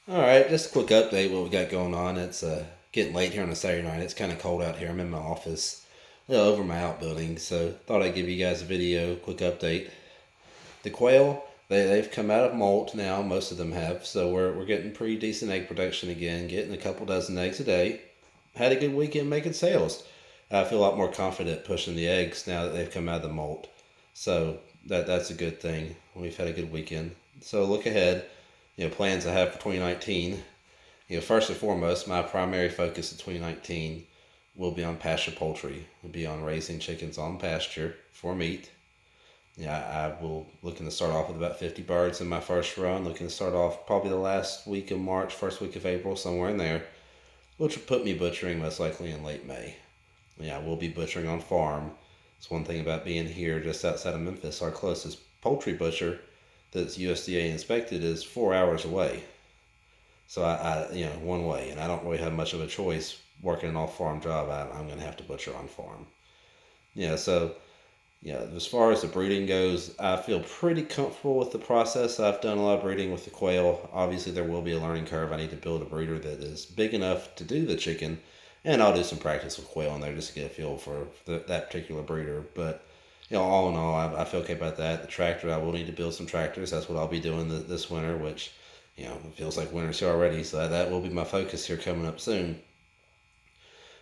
All right, just a quick update what we got going on. It's getting late here on a Saturday night. It's kind of cold out here. I'm in my office, over my outbuilding, so thought I'd give you guys a video, quick update. The quail, they've come out of molt now. Most of them have, so we're getting pretty decent egg production again. Getting a couple dozen eggs a day. Had a good weekend making sales. I feel a lot more confident pushing the eggs now that they've come out of the molt. So that's a good thing. We've had a good weekend. So look ahead. Plans I have for 2019. First and foremost, my primary focus in 2019 will be on pasture poultry. Will be on raising chickens on pasture for meat. I will looking to start off with about 50 birds in my first run. Looking to start off probably the last week of March, first week of April, somewhere in there, which will put me butchering most likely in late May. I will be butchering on farm. It's one thing about being here just outside of Memphis. Our closest poultry butcher that's USDA inspected is 4 hours away. So one way, and I don't really have much of a choice working an off farm job. I'm going to have to butcher on farm. So as far as the breeding goes, I feel pretty comfortable with the process. I've done a lot of breeding with the quail. Obviously, there will be a learning curve. I need to build a breeder that is big enough to do the chicken, and I'll do some practice with quail in there just to get a feel for that particular breeder. But all in all, I feel okay about that. The tractor, I will need to build some tractors. That's what I'll be doing this winter, which it feels like winter's here already. So that will be my focus here coming up soon.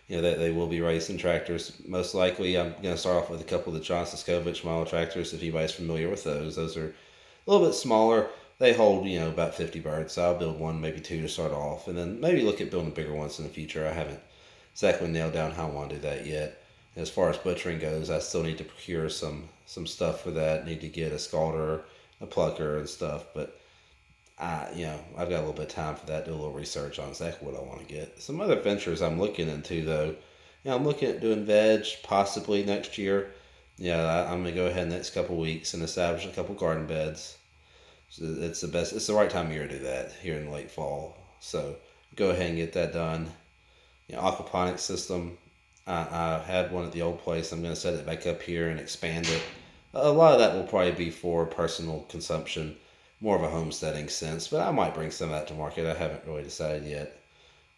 That they will be racing tractors. Most likely, I'm going to start off with a couple of the John Siskovich model tractors. If anybody's familiar with those are a little bit smaller. They hold, about 50 birds. So I'll build one, maybe two to start off, and then maybe look at building bigger ones in the future. I haven't exactly nailed down how I want to do that yet. As far as butchering goes, I still need to procure some stuff for that. Need to get a scalder, a plucker, and stuff. But I've got a little bit of time for that. Do a little research on exactly what I want to get. Some other ventures I'm looking into though. I'm looking at doing veg possibly next year. I'm gonna go ahead next couple weeks and establish a couple garden beds. So it's the best. It's the right time of year to do that here in late fall. So go ahead and get that done. Aquaponics system. I had one at the old place. I'm going to set it back up here and expand it. A lot of that will probably be for personal consumption, more of a homesteading sense, but I might bring some of that to market. I haven't really decided yet,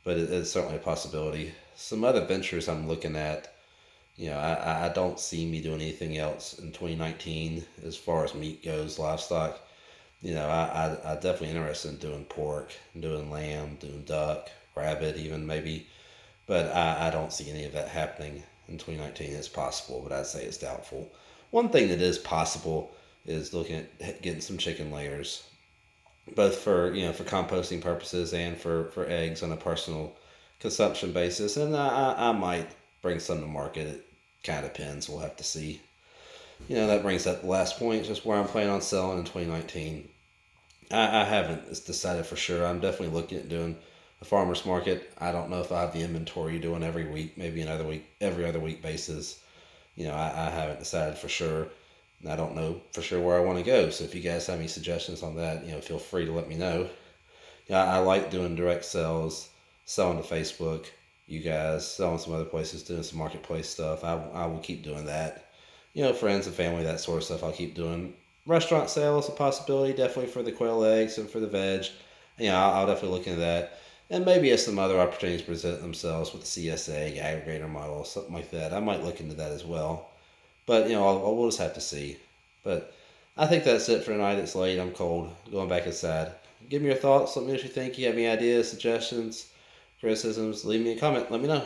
but it's certainly a possibility. Some other ventures I'm looking at, I don't see me doing anything else in 2019 as far as meat goes, livestock. I definitely interested in doing pork, doing lamb, doing duck, rabbit, even maybe. But I don't see any of that happening in 2019. It's possible, but I'd say it's doubtful. One thing that is possible is looking at getting some chicken layers, both for composting purposes and for eggs on a personal consumption basis. And I might bring some to market. It kind of depends. We'll have to see. That brings up the last point, just where I'm planning on selling in 2019. I haven't decided for sure. I'm definitely looking at doing a farmer's market. I don't know if I have the inventory doing every week, maybe another week, every other week basis. I haven't decided for sure. I don't know for sure where I want to go. So if you guys have any suggestions on that, feel free to let me know. I like doing direct sales, selling to Facebook. You guys selling some other places, doing some marketplace stuff. I will keep doing that. Friends and family, that sort of stuff. I'll keep doing. Restaurant sales a possibility, definitely for the quail eggs and for the veg. I'll definitely look into that. And maybe as some other opportunities present themselves with the CSA aggregator model, something like that, I might look into that as well. But we'll just have to see. But I think that's it for tonight. It's late. I'm cold. Going back inside. Give me your thoughts. Let me know what you think. You have any ideas, suggestions, criticisms? Leave me a comment. Let me know.